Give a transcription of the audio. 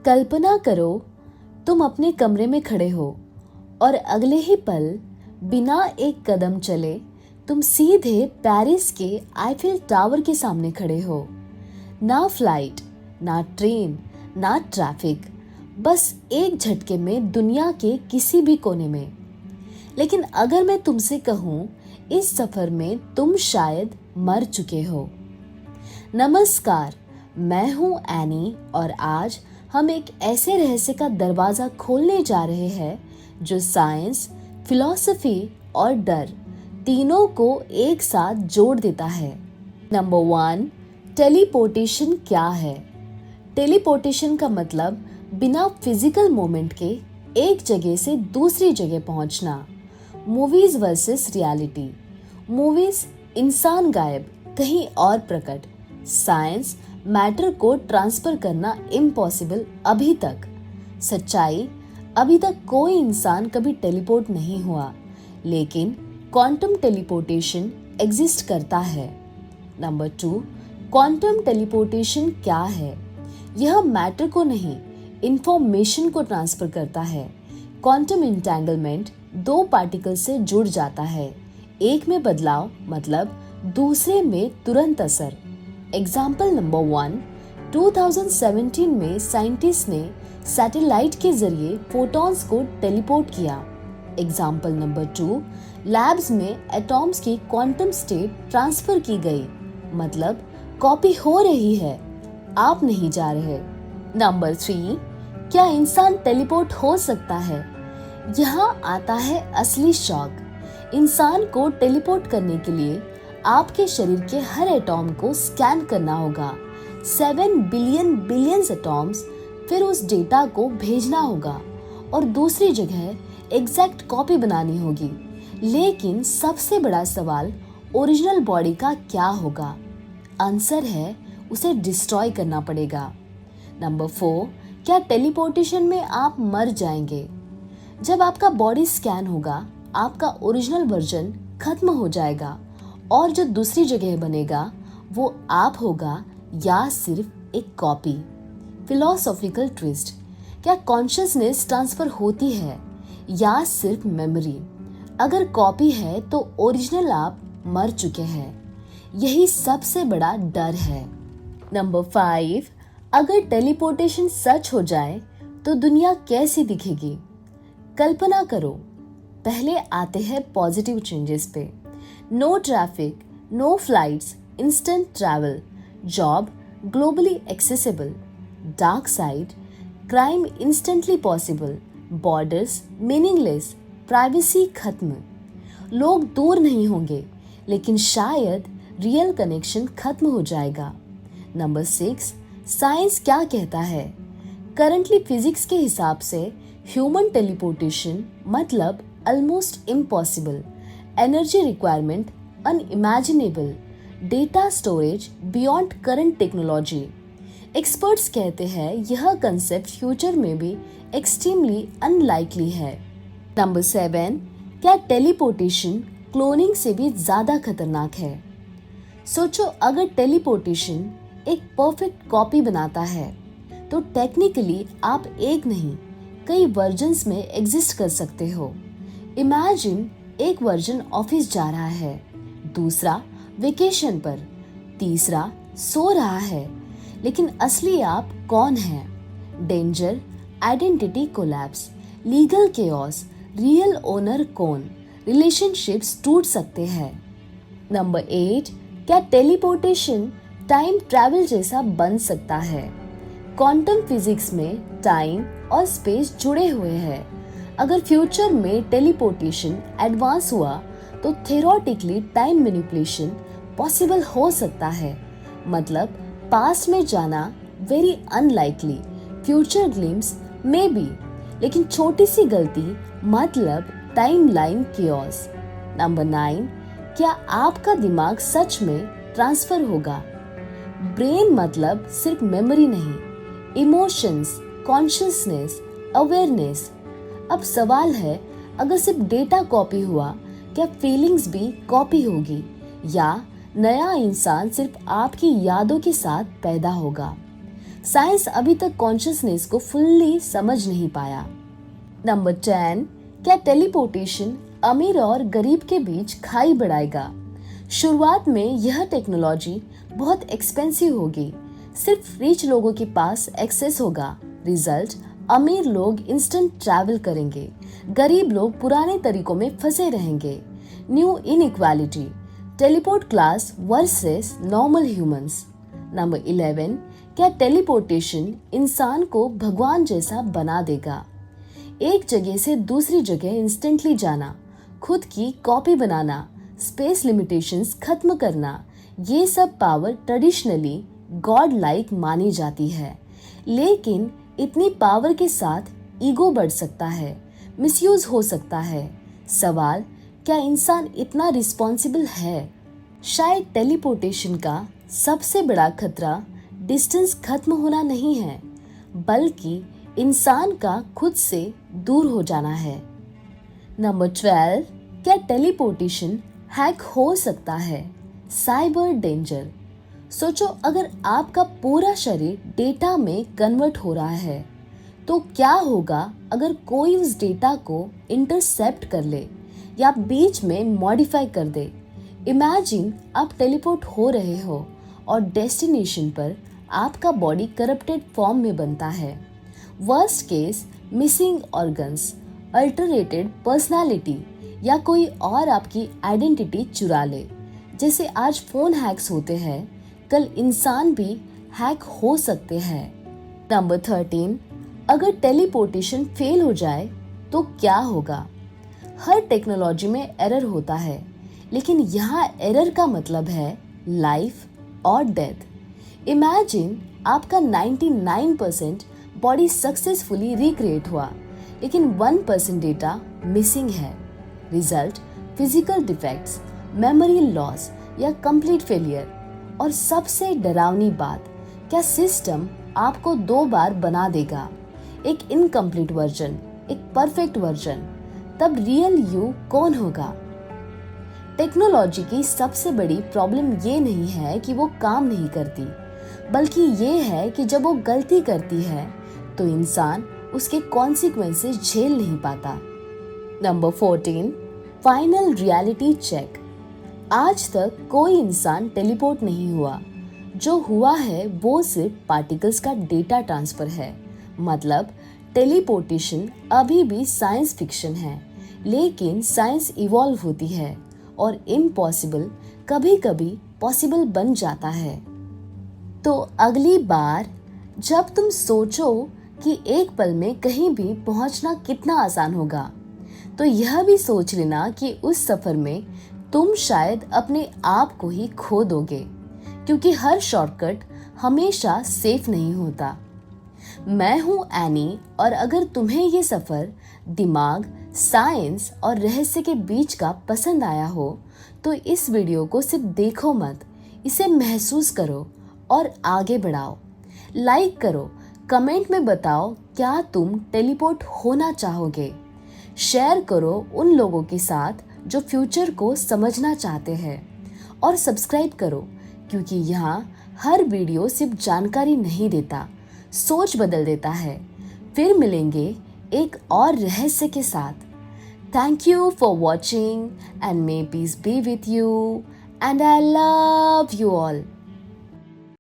कल्पना करो तुम अपने कमरे में खड़े हो और अगले ही पल बिना एक कदम चले तुम सीधे पेरिस के आईफिल टावर के सामने खड़े हो। ना फ्लाइट, ना ट्रेन, ना ट्रैफिक, बस एक झटके में दुनिया के किसी भी कोने में। लेकिन अगर मैं तुमसे कहूँ इस सफर में तुम शायद मर चुके हो। नमस्कार, मैं हूँ एनी और आज हम एक ऐसे रहस्य का दरवाजा खोलने जा रहे हैं जो साइंस, फिलॉसफी और डर तीनों को एक साथ जोड़ देता है। नंबर 1, टेलीपोर्टेशन क्या है? टेलीपोर्टेशन का मतलब बिना फिजिकल मोमेंट के एक जगह से दूसरी जगह पहुंचना। Movies versus reality. मूवीज इंसान गायब, कहीं और प्रकट। साइंस मैटर को ट्रांसफर करना इम्पॉसिबल अभी तक। सच्चाई, अभी तक कोई इंसान कभी टेलीपोर्ट नहीं हुआ, लेकिन क्वांटम टेलीपोर्टेशन एग्जिस्ट करता है। नंबर 2, क्वांटम टेलीपोर्टेशन क्या है? यह मैटर को नहीं, इंफॉर्मेशन को ट्रांसफर करता है। क्वांटम इंटेंगलमेंट दो पार्टिकल से जुड़ जाता है, एक में बदलाव मतलब दूसरे में तुरंत असर। एग्जाम्पल नंबर 1, 2017 में साइंटिस्ट ने सैटेलाइट के जरिए फोटॉन्स को टेलीपोर्ट किया। एग्जाम्पल नंबर 2, लैब्स में एटॉम्स की क्वांटम स्टेट ट्रांसफर की गई, मतलब कॉपी हो रही है, आप नहीं जा रहे। नंबर 3, क्या इंसान टेलीपोर्ट हो सकता है? यहाँ आता है असली शॉक। इंसान को टेलीपोर्ट करने के लिए आपके शरीर के हर एटॉम को स्कैन करना होगा, 7 बिलियंस एटॉम्स, फिर उस डेटा को भेजना होगा और दूसरी जगह एग्जैक्ट कॉपी बनानी होगी। लेकिन सबसे बड़ा सवाल ओरिजिनल बॉडी का क्या होगा? आंसर है उसे डिस्ट्रॉय करना पड़ेगा। नंबर 4, क्या टेलीपोर्टेशन में आप मर जाएंगे? जब आपका बॉडी स्कैन होगा, आपका ओरिजिनल वर्जन खत्म हो जाएगा और जो दूसरी जगह बनेगा वो आप होगा या सिर्फ एक कॉपी। फिलोसॉफिकल ट्विस्ट, क्या कॉन्शियसनेस ट्रांसफर होती है या सिर्फ मेमोरी? अगर कॉपी है तो ओरिजिनल आप मर चुके हैं। यही सबसे बड़ा डर है। नंबर 5, अगर टेलीपोर्टेशन सच हो जाए तो दुनिया कैसी दिखेगी? कल्पना करो। पहले आते हैं पॉजिटिव चेंजेस पे। No traffic, no flights, instant travel, job globally accessible. Dark side, crime instantly possible, borders meaningless, privacy खत्म। लोग दूर नहीं होंगे, लेकिन शायद रियल कनेक्शन खत्म हो जाएगा। नंबर 6, साइंस क्या कहता है? करंटली फिजिक्स के हिसाब से ह्यूमन टेलीपोर्टेशन मतलब almost impossible, energy requirement unimaginable, data storage beyond current technology. Experts कहते हैं यह कंसेप्ट फ्यूचर में भी एक्सट्रीमली अनलाइकली है। नंबर 7, क्या टेलीपोर्टेशन क्लोनिंग से भी ज्यादा खतरनाक है? सोचो, अगर टेलीपोर्टेशन एक परफेक्ट कॉपी बनाता है तो टेक्निकली आप एक नहीं कई वर्जन्स में एग्जिस्ट कर सकते हो। इमेजिन एक वर्जन ऑफिस जा रहा है, दूसरा वेकेशन पर, तीसरा सो रहा है, लेकिन असली आप कौन है? Danger, identity collapse, legal chaos, real owner कौन? रिलेशनशिप्स टूट सकते हैं। नंबर 8, क्या टेलीपोर्टेशन टाइम ट्रैवल जैसा बन सकता है? क्वांटम फिजिक्स में टाइम और स्पेस जुड़े हुए हैं। अगर फ्यूचर में टेलीपोर्टेशन एडवांस हुआ तो थ्योरेटिकली टाइम मैनिपुलेशन पॉसिबल हो सकता है, मतलब पास्ट में जाना very unlikely, future glimpse may be, लेकिन छोटी सी गलती मतलब टाइमलाइन केओस। नंबर 9, क्या आपका दिमाग सच में ट्रांसफर होगा? ब्रेन मतलब सिर्फ मेमोरी नहीं, इमोशंस, कॉन्शियसनेस, अवेयरनेस। अब सवाल है, अगर सिर्फ डेटा कॉपी हुआ, क्या फीलिंग्स भी कॉपी होगी या नया इंसान सिर्फ आपकी यादों के साथ पैदा होगा? साइंस अभी तक कॉन्शियसनेस को फुल्ली समझ नहीं पाया। नंबर 10, क्या टेलीपोर्टेशन अमीर और गरीब के बीच खाई बढ़ाएगा? शुरुआत में यह टेक्नोलॉजी बहुत एक्सपेंसिव होगी, सिर्फ रिच लोगों के पास एक्सेस होगा। रिजल्ट, अमीर लोग इंस्टेंट ट्रैवल करेंगे, गरीब लोग पुराने तरीकों में फंसे रहेंगे। New inequality, teleport class versus normal humans. Number 11, क्या टेलीपोर्टेशन इंसान को भगवान जैसा बना देगा? एक जगह से दूसरी जगह इंस्टेंटली जाना, खुद की कॉपी बनाना, स्पेस लिमिटेशंस खत्म करना, ये सब पावर ट्रेडिशनली गॉड लाइक मानी जाती है। लेकिन इतनी पावर के साथ ईगो बढ़ सकता है, मिसयूज हो सकता है। सवाल, क्या इंसान इतना रिस्पॉन्सिबल है? शायद टेलीपोर्टेशन का सबसे बड़ा खतरा डिस्टेंस खत्म होना नहीं है, बल्कि इंसान का खुद से दूर हो जाना है। नंबर 12, क्या टेलीपोर्टेशन हैक हो सकता है? Cyber danger. सोचो, अगर आपका पूरा शरीर डेटा में कन्वर्ट हो रहा है तो क्या होगा अगर कोई उस डेटा को इंटरसेप्ट कर ले या बीच में मॉडिफाई कर दे। इमेजिन आप टेलीपोर्ट हो रहे हो और डेस्टिनेशन पर आपका बॉडी करप्टेड फॉर्म में बनता है। Worst case, missing organs, altered personality या कोई और आपकी आइडेंटिटी चुरा ले। जैसे आज फोन हैक्स होते हैं, कल इंसान भी हैक हो सकते हैं। नंबर 13, अगर टेलीपोर्टेशन फेल हो जाए तो क्या होगा? हर टेक्नोलॉजी में एरर होता है, लेकिन यहाँ एरर का मतलब है लाइफ और डेथ। इमेजिन आपका 99% बॉडी सक्सेसफुली रिक्रिएट हुआ, लेकिन 1% डेटा मिसिंग है। Result, physical defects, memory loss या कंप्लीट फेलियर। और सबसे डरावनी बात, क्या सिस्टम आपको 2 बार बना देगा? एक इनकम्प्लीट वर्जन, एक परफेक्ट वर्जन। तब रियल यू कौन होगा? टेक्नोलॉजी की सबसे बड़ी प्रॉब्लम ये नहीं है कि वो काम नहीं करती, बल्कि ये है कि जब वो गलती करती है तो इंसान उसके कॉन्सिक्वेंसेस झेल नहीं पाता। Number 14, final reality check. आज तक कोई इंसान टेलीपोर्ट नहीं हुआ। जो हुआ है वो सिर्फ पार्टिकल्स का डेटा ट्रांसफर है। मतलब टेलीपोर्टेशन अभी भी साइंस फिक्शन है, लेकिन साइंस इवॉल्व होती है और इम्पॉसिबल कभी कभी पॉसिबल बन जाता है। तो अगली बार जब तुम सोचो कि एक पल में कहीं भी पहुंचना कितना आसान होगा, तो यह भी सोच लेना कि उस सफर में तुम शायद अपने आप को ही खो दोगे, क्योंकि हर शॉर्टकट हमेशा सेफ नहीं होता। मैं हूं एनी, और अगर तुम्हें ये सफर दिमाग, साइंस और रहस्य के बीच का पसंद आया हो तो इस वीडियो को सिर्फ देखो मत, इसे महसूस करो और आगे बढ़ाओ। लाइक करो, कमेंट में बताओ क्या तुम टेलीपोर्ट होना चाहोगे। शेयर करो उन लोगों के साथ जो फ्यूचर को समझना चाहते हैं, और सब्सक्राइब करो, क्योंकि यहाँ हर वीडियो सिर्फ जानकारी नहीं देता, सोच बदल देता है। फिर मिलेंगे एक और रहस्य के साथ। Thank you for watching and may piece B with you and I love you all.